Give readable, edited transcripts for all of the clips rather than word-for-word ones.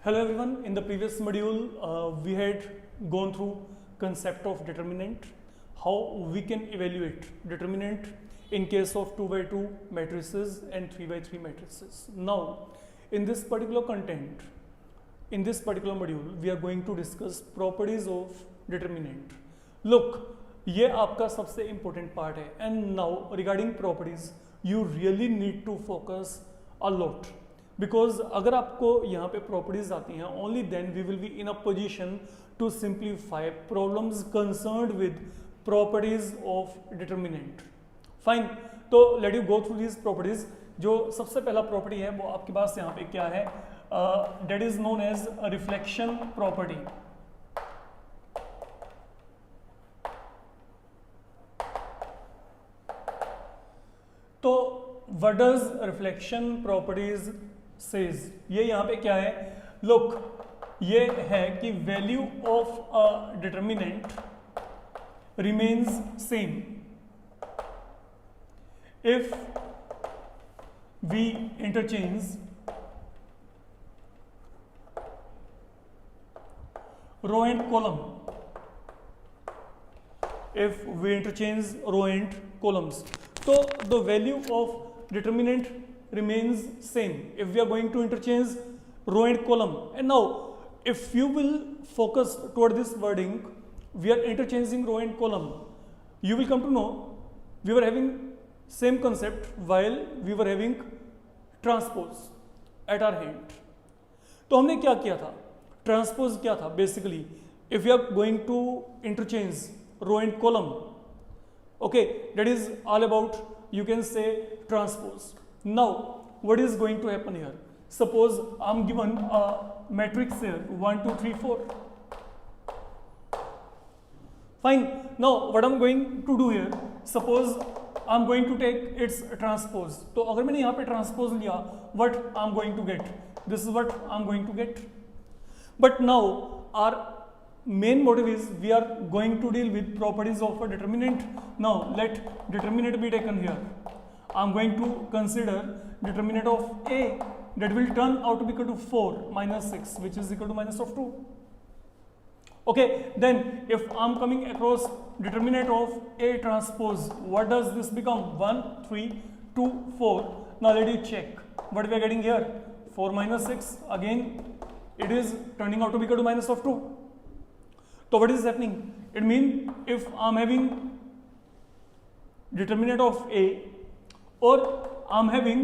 Hello everyone. In the previous module, we had gone through concept of determinant, how we can evaluate determinant in case of 2 by 2 matrices and 3 by 3 matrices. Now, in this particular content, in this particular module, we are going to discuss properties of determinant. Look, ये आपका सबसे important part है. And now regarding properties, you really need to focus a lot. Because अगर आपको यहाँ पे properties आती हैं only then we will be in a position to simplify problems concerned with properties of determinant. Fine, तो let you go through these properties. जो सबसे पहला प्रॉपर्टी है वो आपके पास यहाँ पे क्या है, that is known as reflection property. तो what does reflection properties says, ये यहां पे क्या है, लुक, ये है कि value of a determinant remains same if we interchange row and column. if we interchange row and columns, so the value of determinant remains same if we are going to interchange row and column. And now if you will focus toward this wording, we are interchanging row and column, you will come to know we were having same concept while we were having transpose at our hand. तो हमने क्या किया था, transpose क्या था basically, if we are going to interchange row and column, okay, that is all about, you can say, transpose. Now what is going to happen here, suppose I'm given a matrix here 1 2 3 4. Fine, now what I'm going to do here, suppose I'm going to take its transpose. तो अगर मैंने यहाँ पे transpose लिया, what I'm going to get, this is what I'm going to get. But now our main motive is we are going to deal with properties of a determinant. Now let determinant be taken here. I'm going to consider determinant of A that will turn out to be equal to 4 minus 6, which is equal to minus of 2. Okay, then if I'm coming across determinant of A transpose, what does this become? 1 3 2 4. Now let you check what we are getting here, 4 minus 6, again it is turning out to be equal to minus of 2. So what is happening? It means if I'm having determinant of A or I'm having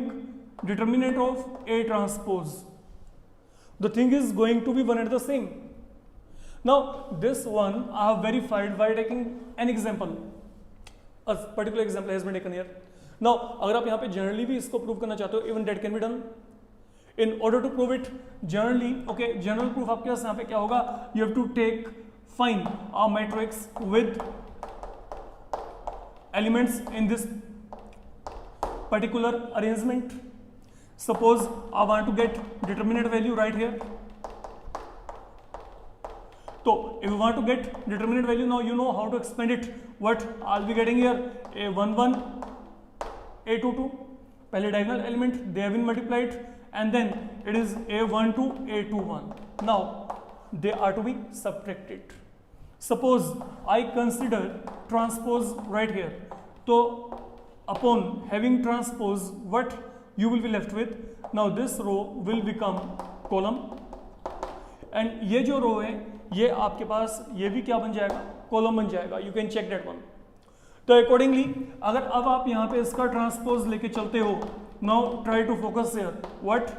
determinant of A transpose, the thing is going to be one and the same. Now this one I have verified by taking an example. A particular example has been taken here. Now अगर आप यहाँ पे generally भी इसको prove करना चाहते हो, even that can be done. In order to prove it generally, okay, general proof आपके पास यहाँ पे क्या होगा, you have to find a matrix with elements in this particular arrangement. Suppose I want to get determinant value right here. So if you want to get determinant value, now you know how to expand it. What I'll be getting here, A11, A22, पहले diagonal element they have been multiplied, and then it is A12, A21. Now they are to be subtracted. Suppose I consider transpose right here. So upon having transpose, what you will be left with, now this row will become column, and ये जो row है ये आपके पास ये भी क्या बन जाएगा, column बन जाएगा. You can check that one. तो accordingly अगर अब आप यहाँ पे इसका transpose लेके चलते हो, now try to focus here. What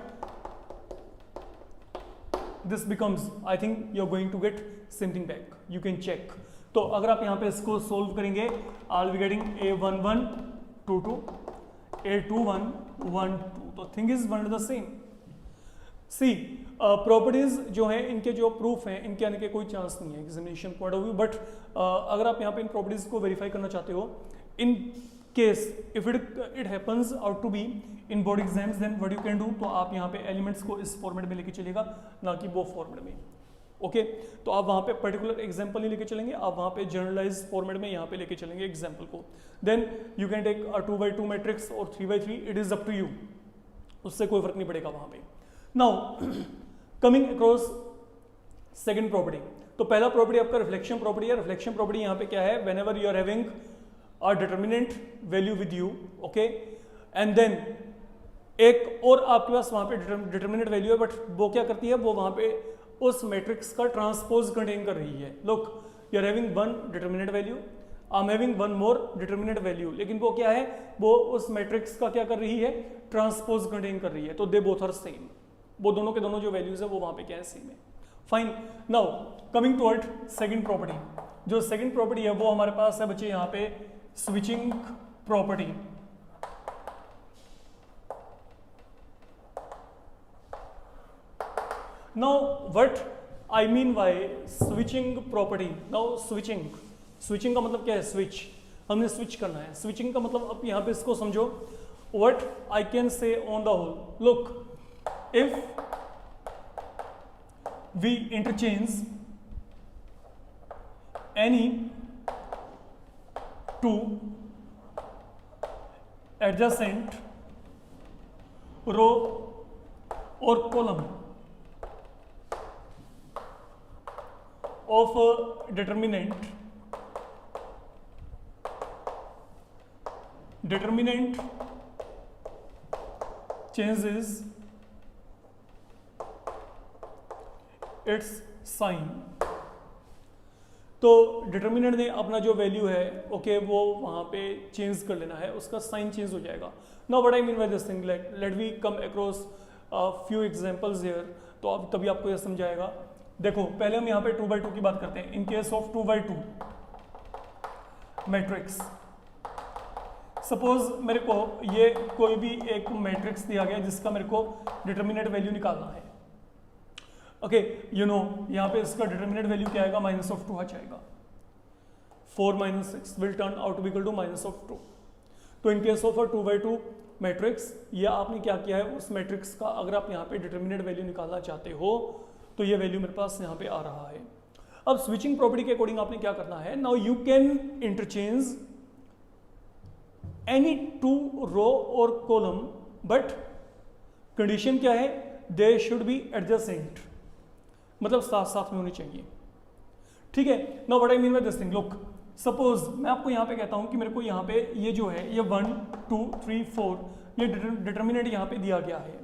this becomes, I think you're going to get same thing back. You can check. तो अगर आप यहाँ पे इसको solve करेंगे, I'll be getting A11 2 2, A21 1 2. तो thing is one and the same. See, properties जो हैं इनके जो प्रूफ हैं इनके आने के कोई चांस नहीं है examination point of view. But अगर आप यहाँ पे इन प्रॉपर्टीज को वेरीफाई करना चाहते हो, in case if it happens out to be in board exams, then what you can do, तो आप यहाँ पे एलिमेंट्स को इस फॉर्मेट में लेके चलेगा, ना कि वो फॉर्मेट में. ओके, तो आप वहाँ पे पर्टिकुलर एग्जाम्पल नहीं लेके चलेंगे, आप वहाँ पे जनरलाइज फॉर्मेट में यहाँ पे लेके चलेंगे एग्जाम्पल को. Then you can take a 2 by 2 matrix और 3 by 3, it is up to you, उससे कोई फर्क नहीं पड़ेगा वहाँ पे. Now coming across second property, तो पहला प्रॉपर्टी आपका रिफ्लेक्शन प्रॉपर्टी है। रिफ्लेक्शन प्रॉपर्टी यहाँ पे क्या है, whenever you are having a determinant value with you, okay, and then एक और आपके पास वहां पे डिटर्मिनेंट वैल्यू है, बट वो क्या करती है, वो वहां पे उस मैट्रिक्स का ट्रांसपोज कंटेन कर रही है। Look, you are having one determinant value, I am having one more determinant value, लेकिन वो क्या है, वो उस मैट्रिक्स का क्या कर रही है, ट्रांसपोज कंटेन कर रही है। तो दे बोथ आर सेम, वो दोनों के दोनों जो वैल्यूज है वो वहां पे क्या है, सेम है। Fine, now coming toward second property, जो सेकंड प्रॉपर्टी है वो हमारे पास है बच्चे यहाँ पे switching property. Now what I mean by switching property? Now switching का मतलब क्या है, स्विच, हमने स्विच करना है। स्विचिंग का मतलब अब यहाँ पे इसको समझो, what I can say on the whole, look, if we interchange any two adjacent row or column of a determinant changes its sign। तो डिटर्मिनेंट ने अपना जो वैल्यू है, ओके, वो वहां पे चेंज कर लेना है, उसका साइन चेंज हो जाएगा। Now what I mean by this thing, let we come across few examples here, तो अब तभी आपको यह समझाएगा। देखो, पहले हम यहाँ पे 2x2 की बात करते हैं। इन case of 2x2 matrix, suppose मेरे को ये कोई भी एक मैट्रिक्स दिया गया जिसका मेरे को डिटर्मिनेंट वैल्यू निकालना है, ओके, यू नो यहाँ पे इसका डिटर्मिनेंट वैल्यू क्या आएगा, -2 आ जाएगा। 4 - 6 will turn out to be equal to -2। तो in case of a 2x2 matrix, ये आपने क्या किया है, उस मैट्रिक्स का अगर आप यहाँ पे डिटर्मिनेंट वैल्यू निकालना चाहते हो तो ये वैल्यू मेरे पास यहाँ पे आ रहा है। अब स्विचिंग प्रॉपर्टी के अकॉर्डिंग आपने क्या करना है, now you can interchange any two row or column, but condition क्या है, दे शुड बी एडजेसेंट, मतलब साथ साथ में होनी चाहिए, ठीक है। Now what I mean by this thing, look, suppose मैं आपको यहाँ पे कहता हूँ कि मेरे को यहाँ पे ये जो है, ये 1 2 3 4 ये डिटर्मिनेंट यहाँ पे दिया गया है।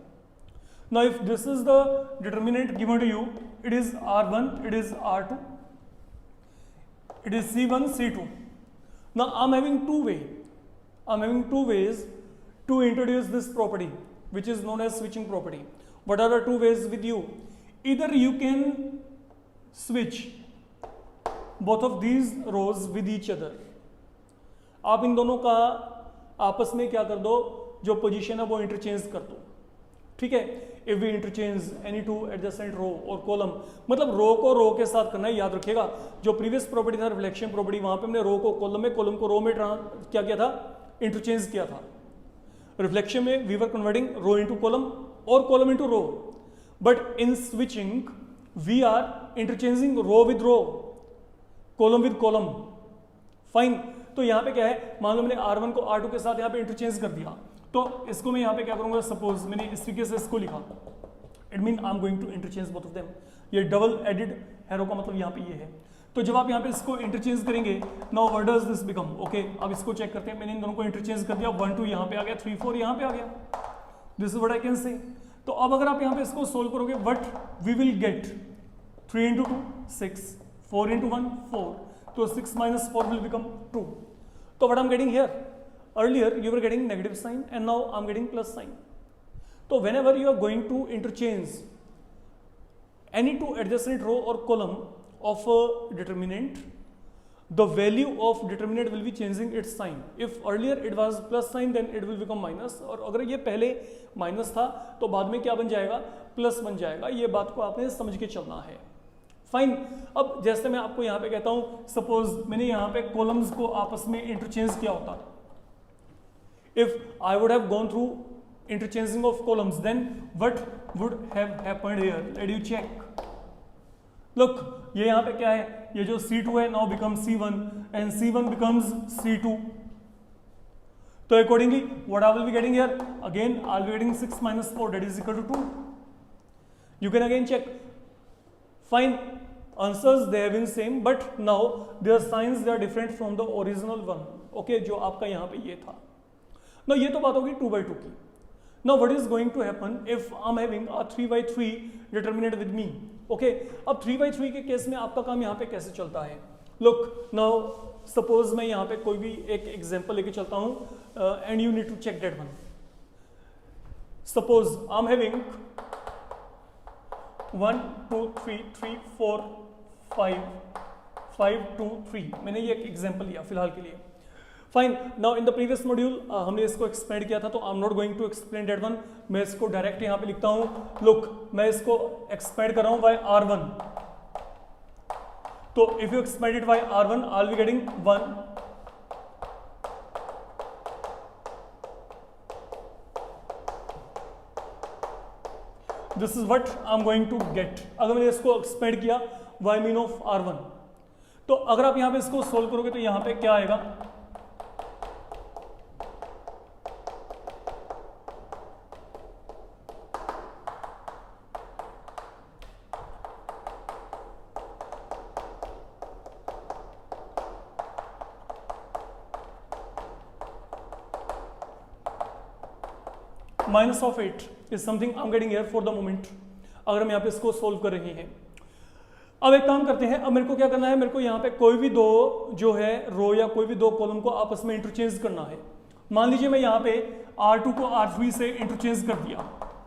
Now if this is the determinant given to you, it is R1, it is R2, it is C1, C2. Now I'm having two ways to introduce this property, which is known as switching property. What are the two ways with you? Either you can switch both of these rows with each other. आप इन दोनों का आपस में क्या कर दो, जो position है वो इंटरचेंज कर दो, ठीक है। If we interchange any two adjacent row or column, मतलब रो को रो के साथ करना है, याद रखिएगा। जो प्रीवियस प्रॉपर्टी था रिफ्लेक्शन प्रॉपर्टी, वहां पे हमने रो को कॉलम में, कॉलम को रो में क्या किया था, इंटरचेंज किया था। रिफ्लेक्शन में we were converting row into column और column into row, but in switching we are interchanging row with row, column with column. Fine, तो यहाँ पे क्या है, मान लो मैंने R1 को R2 के साथ यहाँ पे इंटरचेंज कर दिया, तो इसको मैं यहाँ पे क्या करूंगा, सपोज मैंने इस तरीके से इसको लिखा, it mean I am going to interchange both of them. ये डबल एडेड हैरो का मतलब यहाँ पे ये है। तो जब आप यहाँ पे इसको इंटरचेंज करेंगे, now what does this become, okay, अब इसको चेक करते हैं। मैंने इन दोनों को इंटरचेंज कर दिया, 1 2 यहाँ पे आ गया, 3 4 यहाँ पे आ गया, this is what I can say. तो अब अगर आप यहाँ पे इसको सोल्व करोगे, व्हाट वी विल गेट, 3 × 2 6, 4 × 1 4, तो 6 - 4 will become 2. So what I'm getting here, earlier you were getting negative sign and now I'm getting plus sign. So whenever you are going to interchange any two adjacent row or column of a determinant, the value of determinant will be changing its sign. If earlier it was plus sign, then it will become minus. और अगर ये पहले minus था तो बाद में क्या बन जाएगा, प्लस बन जाएगा। ये बात को आपने समझ के चलना है। फाइन, अब जैसे मैं आपको यहाँ पे कहता हूँ, सपोज मैंने यहाँ पे कॉलम्स को आपस में इंटरचेंज किया होता, if I would have gone through interchanging of columns, then what would have happened here, let you check. Look, ये यहाँ पे क्या है, ये जो C2 है now become C1 and C1 becomes C2। तो accordingly what I will be getting here, again I will be getting 6 - 4 that is equal to 2। You can again check. Fine, answers they have been same, but now their signs they are different from the original one. Okay, जो आपका यहाँ पे ये था. Now ये तो बात होगी 2/2 की. Now what is going to happen if I'm having a 3/3 determinant with me? Okay, अब 3/3 के केस में आपका काम यहाँ पे कैसे चलता है? Look, now suppose मैं यहाँ पे कोई भी एक एग्जाम्पल लेके चलता हूँ and you need to check that one. Suppose I'm having 1 2 3 3 4 5 5 2 3. मैंने ये एक एग्जाम्पल लिया फिलहाल के लिए. Fine. Now in the previous module हमने इसको एक्सपेंड किया था, तो I am not going to explain that one. मैं इसको डायरेक्ट यहाँ पे लिखता हूँ. लुक, मैं इसको एक्सपेंड कर रहा हूँ बाय R1. तो if you expand it by R1 I will be getting 1. This is what I am going to get. अगर मैंने इसको एक्सपेंड किया बाय मीन ऑफ R1, तो अगर आप यहां पे इसको सोल्व करोगे तो यहां पे क्या आएगा? Minus of 8 is something I am getting here for the moment, अगर हम यहाँ पे इसको सोल्व कर रहे हैं. अब एक काम करते हैं. अब मेरे को क्या करना है? मेरे को यहाँ पे कोई भी दो जो है रो या कोई भी दो कॉलम को आपस में इंटरचेंज करना है. मान लीजिए मैं यहाँ पे R2 को R3 से इंटरचेंज कर दिया.